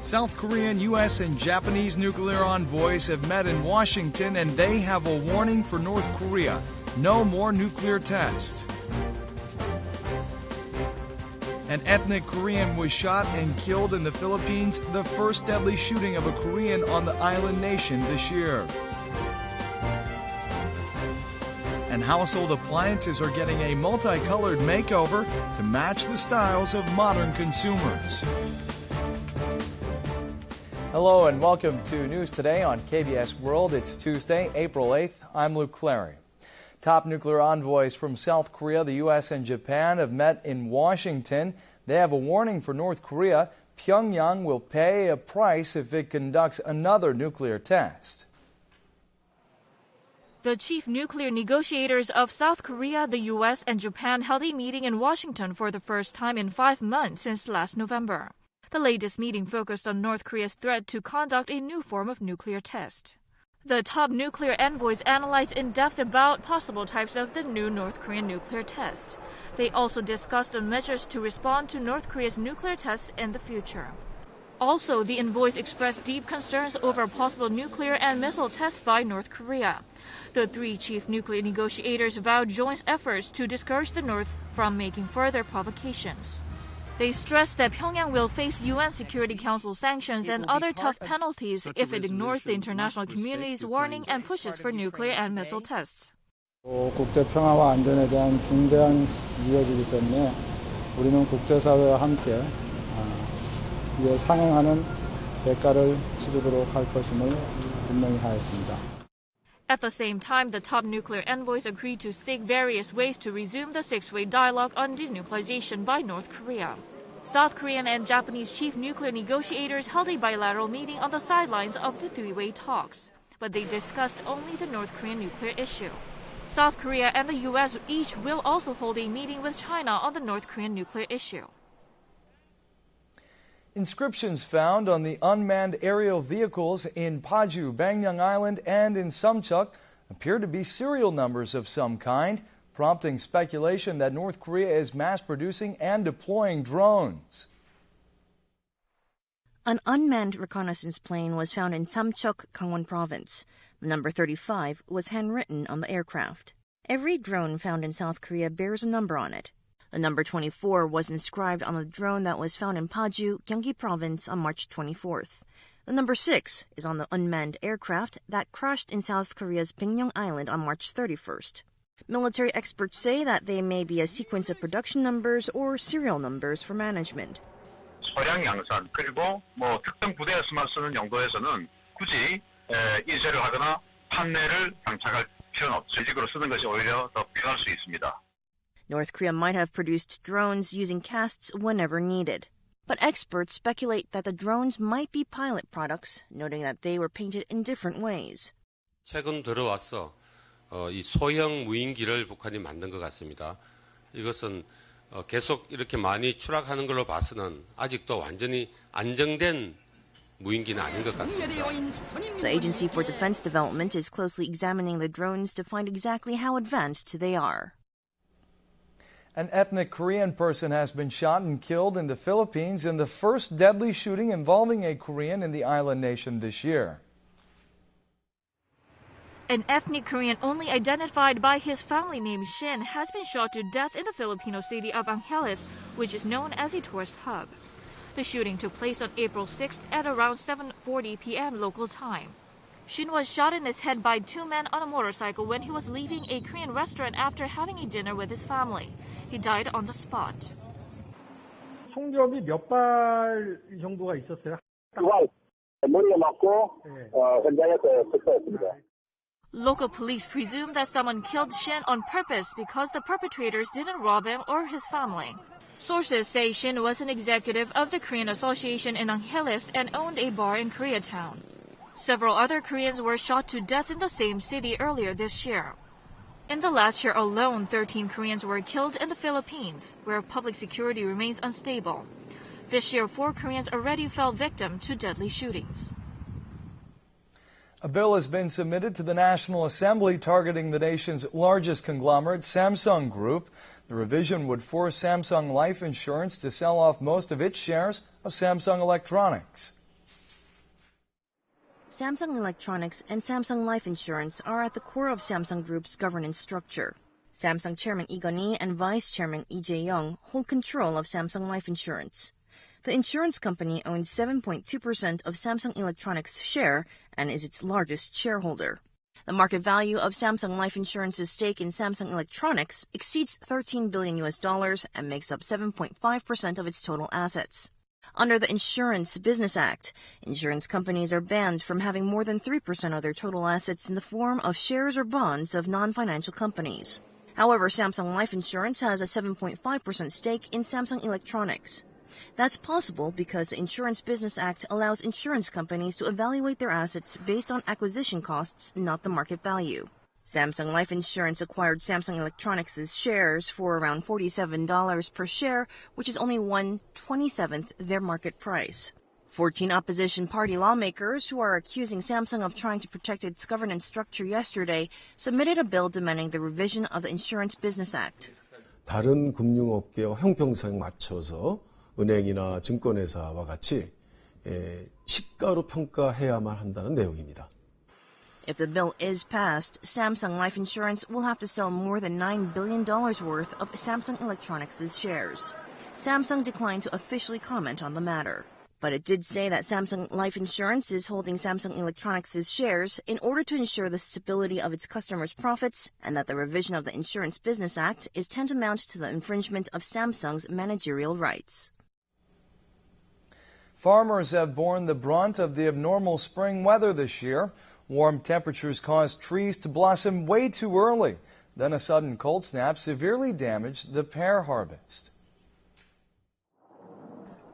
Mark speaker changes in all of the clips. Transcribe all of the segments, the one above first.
Speaker 1: South Korean, U.S., and Japanese nuclear envoys have met in Washington, and they have a warning for North Korea: no more nuclear tests. An ethnic Korean was shot and killed in the Philippines, the first deadly shooting of a Korean on the island nation this year. And household appliances are getting a multicolored makeover to match the styles of modern consumers. Hello and welcome to News Today on KBS World. It's Tuesday, April 8th. I'm Luke Clary. Top nuclear envoys from South Korea, the U.S., and Japan have met in Washington. They have a warning for North Korea. Pyongyang will pay a price if it conducts another nuclear test.
Speaker 2: The chief nuclear negotiators of South Korea, the U.S., and Japan held a meeting in Washington for the first time in 5 months since last November. The latest meeting focused on North Korea's threat to conduct a new form of nuclear test. The top nuclear envoys analyzed in depth about possible types of the new North Korean nuclear test. They also discussed on measures to respond to North Korea's nuclear tests in the future. Also, the envoys expressed deep concerns over possible nuclear and missile tests by North Korea. The three chief nuclear negotiators vowed joint efforts to discourage the North from making further provocations. They stressed that Pyongyang will face UN Security Council sanctions and other tough penalties if it ignores the international community's warning and pushes for nuclear and missile tests.
Speaker 3: 국제 평화와 안전에 대한 중대한 위협이기 때문에 우리는 국제사회와 함께 이에 상응하는 대가를 치르도록 할 것임을 분명히 하였습니다.
Speaker 2: At the same time, the top nuclear envoys agreed to seek various ways to resume the six-way dialogue on denuclearization by North Korea. South Korean and Japanese chief nuclear negotiators held a bilateral meeting on the sidelines of the three-way talks, but they discussed only the North Korean nuclear issue. South Korea and the U.S. each will also hold a meeting with China on the North Korean nuclear issue.
Speaker 1: Inscriptions found on the unmanned aerial vehicles in Paju, Pyongyang Island, and in Samcheok appear to be serial numbers of some kind, prompting speculation that North Korea is mass-producing and deploying drones.
Speaker 4: An unmanned reconnaissance plane was found in Samcheok, Gangwon Province. The number 35 was handwritten on the aircraft. Every drone found in South Korea bears a number on it. The number 24 was inscribed on the drone that was found in Paju, Gyeonggi Province on March 24th. The number 6 is on the unmanned aircraft that crashed in South Korea's Pyongyang Island on March 31st. Military experts say that they may be a sequence of production numbers or serial numbers for management.
Speaker 5: 소량 양산 그리고 특정 부대에서만 쓰는 용도에서는 굳이 인쇄를 하거나 판매를 장착할 필요는 없죠. 조직으로 쓰는 것이 오히려 더 편할 수 있습니다.
Speaker 4: North Korea might have produced drones using casts whenever needed. But experts speculate that the drones might be pilot products, noting that they were painted in different ways.
Speaker 6: 최근 들어와서 이 소형 무인기를 북한이 만든 것 같습니다. 이것은 계속 이렇게 많이 추락하는 걸로 봐서는 아직도 완전히 안정된 무인기는 아닌 것 같습니다.
Speaker 4: The Agency for Defense Development is closely examining the drones to find exactly how advanced they are.
Speaker 1: An ethnic Korean person has been shot and killed in the Philippines in the first deadly shooting involving a Korean in the island nation this year.
Speaker 2: An ethnic Korean only identified by his family name Shin has been shot to death in the Filipino city of Angeles, which is known as a tourist hub. The shooting took place on April 6th at around 7:40 p.m. local time. Shin was shot in his head by two men on a motorcycle when he was leaving a Korean restaurant after having a dinner with his family. He died on the spot.
Speaker 7: 총격이 몇 발 정도가 있었어요?
Speaker 8: 머리에 맞고 현장에서 체포했습니다.
Speaker 2: Local police presume that someone killed Shin on purpose because the perpetrators didn't rob him or his family. Sources say Shin was an executive of the Korean Association in Angeles and owned a bar in Koreatown. Several other Koreans were shot to death in the same city earlier this year. In the last year alone, 13 Koreans were killed in the Philippines, where public security remains unstable. This year, 4 Koreans already fell victim to deadly shootings.
Speaker 1: A bill has been submitted to the National Assembly targeting the nation's largest conglomerate, Samsung Group. The revision would force Samsung Life Insurance to sell off most of its shares of Samsung Electronics.
Speaker 4: Samsung Electronics and Samsung Life Insurance are at the core of Samsung Group's governance structure. Samsung Chairman Lee Gun-hee and Vice Chairman Lee Jae-young hold control of Samsung Life Insurance. The insurance company owns 7.2% of Samsung Electronics' share and is its largest shareholder. The market value of Samsung Life Insurance's stake in Samsung Electronics exceeds $13 billion and makes up 7.5% of its total assets. Under the Insurance Business Act, insurance companies are banned from having more than 3% of their total assets in the form of shares or bonds of non-financial companies. However, Samsung Life Insurance has a 7.5% stake in Samsung Electronics. That's possible because the Insurance Business Act allows insurance companies to evaluate their assets based on acquisition costs, not the market value. Samsung Life Insurance acquired Samsung Electronics' shares for around $47 per share, which is only 1/27th their market price. 14 opposition party lawmakers who are accusing Samsung of trying to protect its governance structure yesterday submitted a bill demanding the revision of the Insurance Business Act.
Speaker 9: 다른 금융업계와 형평성에 맞춰서 은행이나 증권회사와 같이 시가로 평가해야만 한다는 내용입니다.
Speaker 4: If the bill is passed, Samsung Life Insurance will have to sell more than $9 billion worth of Samsung Electronics' shares. Samsung declined to officially comment on the matter. But it did say that Samsung Life Insurance is holding Samsung Electronics' shares in order to ensure the stability of its customers' profits and that the revision of the Insurance Business Act is tantamount to the infringement of Samsung's managerial rights.
Speaker 1: Farmers have borne the brunt of the abnormal spring weather this year. Warm temperatures caused trees to blossom way too early. Then a sudden cold snap severely damaged the pear harvest.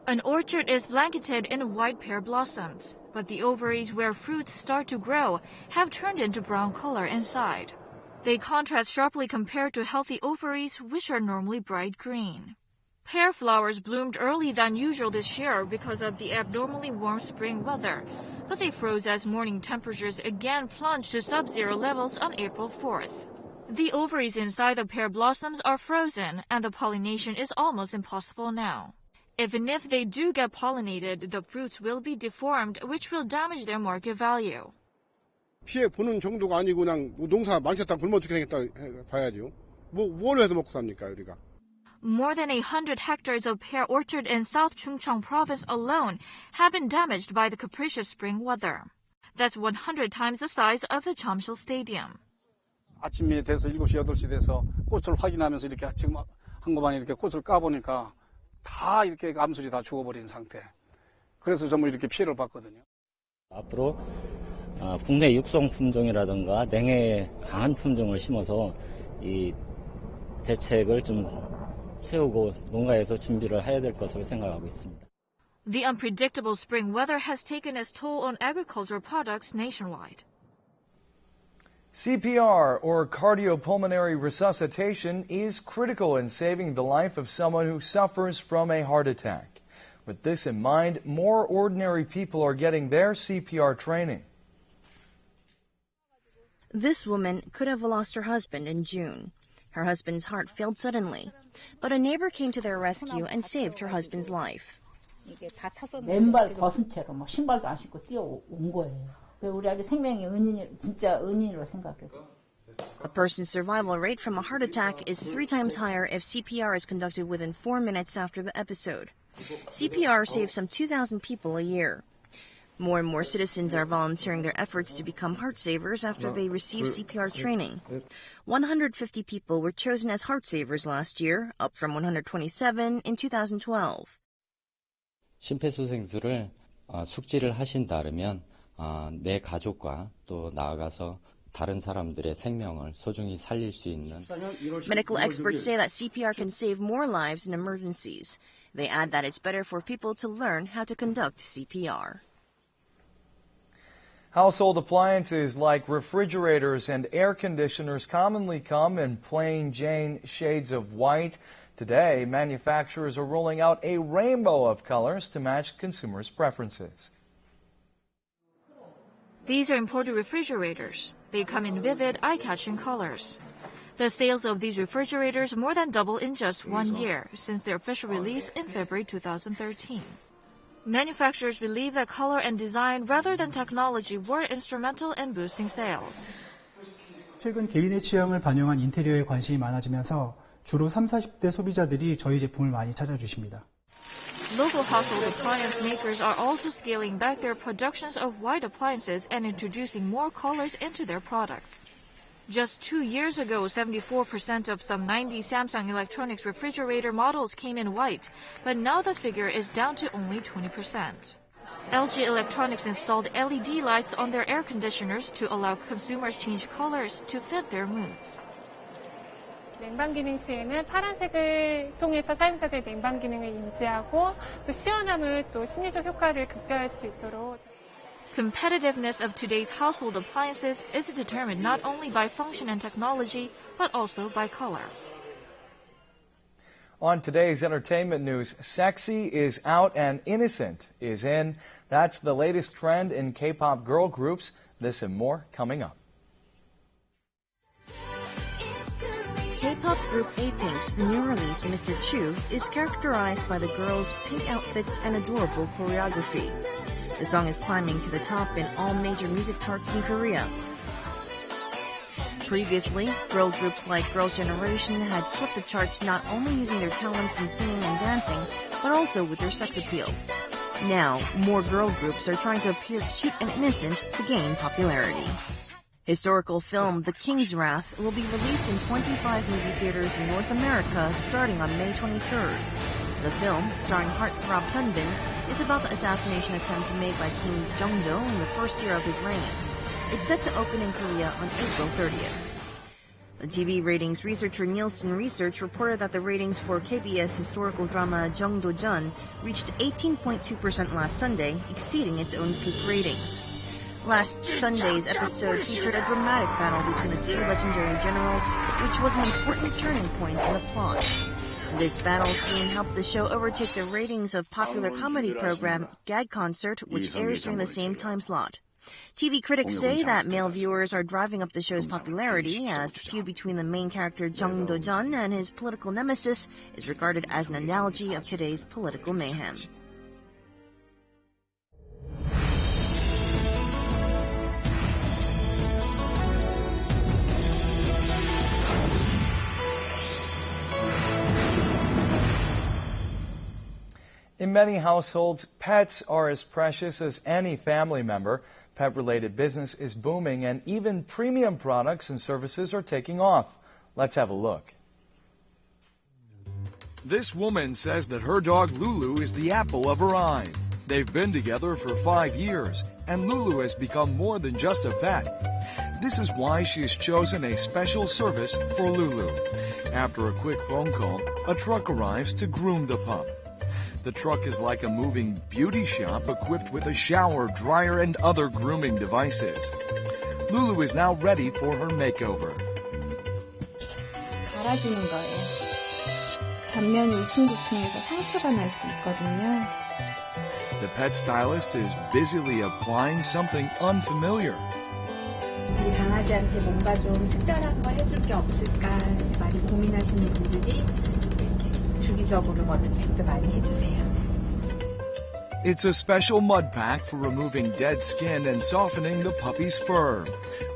Speaker 2: An orchard is blanketed in white pear blossoms, but the ovaries where fruits start to grow have turned into brown color inside. They contrast sharply compared to healthy ovaries, which are normally bright green. Pear flowers bloomed earlier than usual this year because of the abnormally warm spring weather, but they froze as morning temperatures again plunged to sub-zero levels on April 4th. The ovaries inside the pear blossoms are frozen, and the pollination is almost impossible now. Even if they do get pollinated, the fruits will be deformed, which will damage their market value.
Speaker 10: 피해 보는 정도가 아니고 그냥 농사 많겠다 굶어 죽게 생겼다 봐야죠. 뭘 해서 먹고 삽니까 우리가?
Speaker 2: More than 100 hectares of pear orchard in South Chungcheong province alone have been damaged by the capricious spring weather. That's 100 times the size of the Cheomsil Stadium.
Speaker 3: 아침이 돼서 7시, 8시 돼서 꽃을 확인하면서 이렇게 지금 한꺼번에 이렇게 꽃을 까보니까 다 이렇게 암술이 다 죽어버린 상태. 그래서 전부 이렇게 피해를 봤거든요.
Speaker 11: 앞으로 국내 육성 품종이라든가 냉해에 강한 품종을 심어서 이 대책을 좀 세우고 농가에서 준비를 해야 될 것으로 생각하고 있습니다.
Speaker 2: The unpredictable spring weather has taken its toll on agricultural products nationwide.
Speaker 1: CPR, or cardiopulmonary resuscitation, is critical in saving the life of someone who suffers from a heart attack. With this in mind, more ordinary people are getting their CPR training.
Speaker 4: This woman could have lost her husband in June. Her husband's heart failed suddenly, but a neighbor came to their rescue and saved her husband's life.
Speaker 12: 맨발 벗은 채로 막 신발도 안 신고 뛰어온 거예요. 우리에게 생명의 은인, 진짜 은인으로 생각해서.
Speaker 4: A person's survival rate from a heart attack is 3 times higher if CPR is conducted within 4 minutes after the episode. CPR saves some 2,000 people a year. More and more citizens are volunteering their efforts to become heart savers after they receive CPR training. 150 people were chosen as heart savers last year, up from 127 in 2012.
Speaker 11: 심폐소생술을 숙지를 하신다면 내 가족과 또 나아가서 다른 사람들의 생명을 소중히 살릴 수 있는.
Speaker 4: Medical experts say that CPR can save more lives in emergencies. They add that it's better for people to learn how to conduct CPR.
Speaker 1: Household appliances like refrigerators and air conditioners commonly come in plain Jane shades of white. Today, manufacturers are rolling out a rainbow of colors to match consumers' preferences.
Speaker 2: These are imported refrigerators. They come in vivid, eye-catching colors. The sales of these refrigerators more than doubled in just 1 year since their official release in February 2013. Manufacturers believe that color and design rather than technology were instrumental in boosting sales.
Speaker 13: 최근 개인의 취향을 반영한 인테리어에 관심이 많아지면서 주로 30, 40대 소비자들이 저희 제품을 많이 찾아주십니다.
Speaker 2: Local household appliance makers are also scaling back their productions of white appliances and introducing more colors into their products. Just 2 years ago, 74% of some 90 Samsung Electronics refrigerator models came in white, but now that figure is down to only 20%. LG Electronics installed LED lights on their air conditioners to allow consumers change colors to fit their moods.
Speaker 14: 냉방 기능 시에는 파란색을 통해서 사용자들의 냉방 기능을 인지하고 또 시원함을 또 심리적 효과를 극대화할 수 있도록.
Speaker 2: Competitiveness of today's household appliances is determined not only by function and technology, but also by color.
Speaker 1: On today's entertainment news, sexy is out and innocent is in. That's the latest trend in K-pop girl groups. This and more coming up.
Speaker 4: K-pop group A-Pink's new release, Mr. Chu, is characterized by the girls' pink outfits and adorable choreography. The song is climbing to the top in all major music charts in Korea. Previously, girl groups like Girls' Generation had swept the charts not only using their talents in singing and dancing, but also with their sex appeal. Now, more girl groups are trying to appear cute and innocent to gain popularity. Historical film The King's Wrath will be released in 25 movie theaters in North America starting on May 23rd. The film, starring heartthrob Hyunbin, is about the assassination attempt made by King Jong-do in the first year of his reign. It's set to open in Korea on April 30th. The TV ratings researcher Nielsen Research reported that the ratings for KBS historical drama Jung-do-jeon reached 18.2% last Sunday, exceeding its own peak ratings. Last Sunday's episode featured a dramatic battle between the two legendary generals, which was an important turning point in the plot. This battle scene helped the show overtake the ratings of popular comedy program Gag Concert, which airs during the same time slot. TV critics say that male viewers are driving up the show's popularity, as the feud between the main character Jung Do-jeon and his political nemesis is regarded as an analogy of today's political mayhem.
Speaker 1: In many households, pets are as precious as any family member. Pet-related business is booming, and even premium products and services are taking off. Let's have a look.
Speaker 15: This woman says that her dog Lulu is the apple of her eye. They've been together for 5 years, and Lulu has become more than just a pet. This is why she has chosen a special service for Lulu. After a quick phone call, a truck arrives to groom the pup. The truck is like a moving beauty shop equipped with a shower, dryer, and other grooming devices. Lulu is now ready for her makeover.
Speaker 16: 갈아주는 거예요. 단면이 울퉁불퉁해서 상처가 날 수 있거든요.
Speaker 15: The pet stylist is busily applying something unfamiliar.
Speaker 16: 우리 강아지한테 뭔가 좀 특별한 거 해줄 게 없을까 많이 고민하시는 분들이 주기적으로 머드팩도 많이 해주세요.
Speaker 15: It's a special mud pack for removing dead skin and softening the puppy's fur.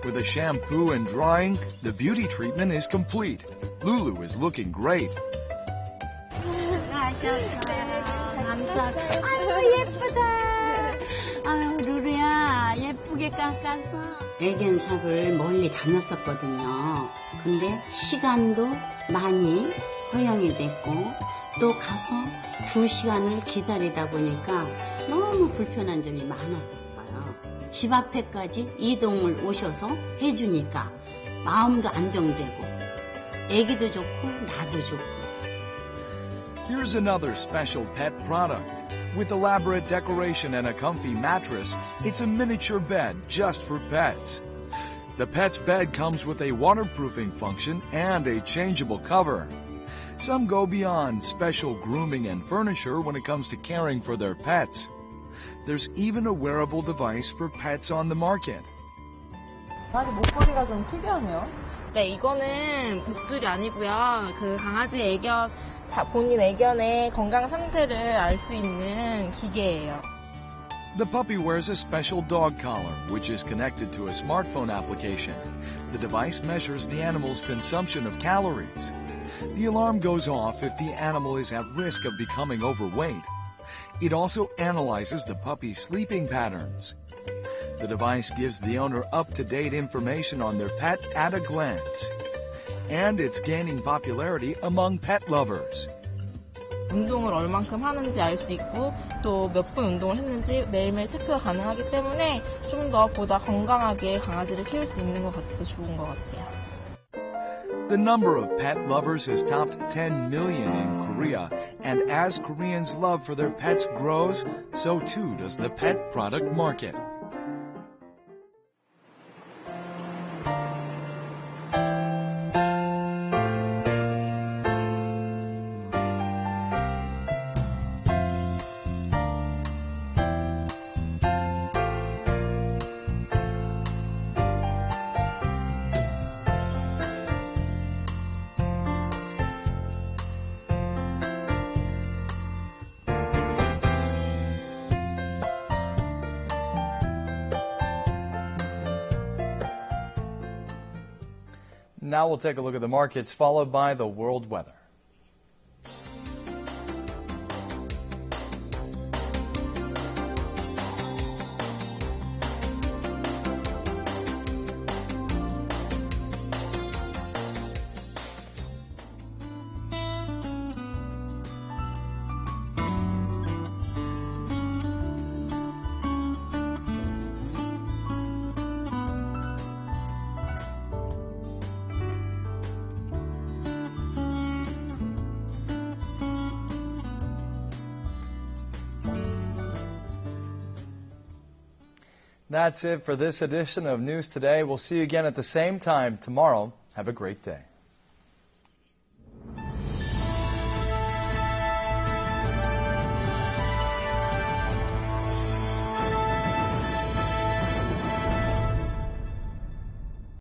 Speaker 15: With a shampoo and drying, the beauty treatment is complete. Lulu is looking great.
Speaker 17: 아유 예쁘다. 아유 루루야 예쁘게 깎았어. 애견 샵을 멀리 다녔었거든요. 근데 시간도 많이 허용이 됐고 또 가서 2시간을 기다리다 보니까 너무 불편한 점이 많았었어요. 집 앞에까지 이동을 오셔서 해주니까 마음도 안정되고 애기도 좋고 나도 좋고.
Speaker 15: Here's another special pet product. With elaborate decoration and a comfy mattress, it's a miniature bed just for pets. The pet's bed comes with a waterproofing function and a changeable cover. Some go beyond special grooming and furniture when it comes to caring for their pets. There's even a wearable device for pets on the market.
Speaker 18: 강아지 목걸이가 좀 특이하네요. 네, 이거는 목줄이 아니고요. 그 강아지 애견
Speaker 19: 본인 애견의 건강 상태를 알 수 있는 기계예요.
Speaker 15: The puppy wears a special dog collar, which is connected to a smartphone application. The device measures the animal's consumption of calories. The alarm goes off if the animal is at risk of becoming overweight. It also analyzes the puppy's sleeping patterns. The device gives the owner up-to-date information on their pet at a glance. And it's gaining popularity among pet lovers.
Speaker 19: 운동을 얼만큼 하는지 알 수 있고 또 몇 분 운동을 했는지 매일매일 체크가 가능하기 때문에 좀 더 보다 건강하게 강아지를 키울 수 있는 것 같아서 좋은 것 같아요.
Speaker 15: The number of pet lovers has topped 10 million in Korea, and as Koreans' love for their pets grows, so too does the pet product market.
Speaker 1: Now we'll take a look at the markets, followed by the world weather. That's it for this edition of News Today. We'll see you again at the same time tomorrow. Have a great day.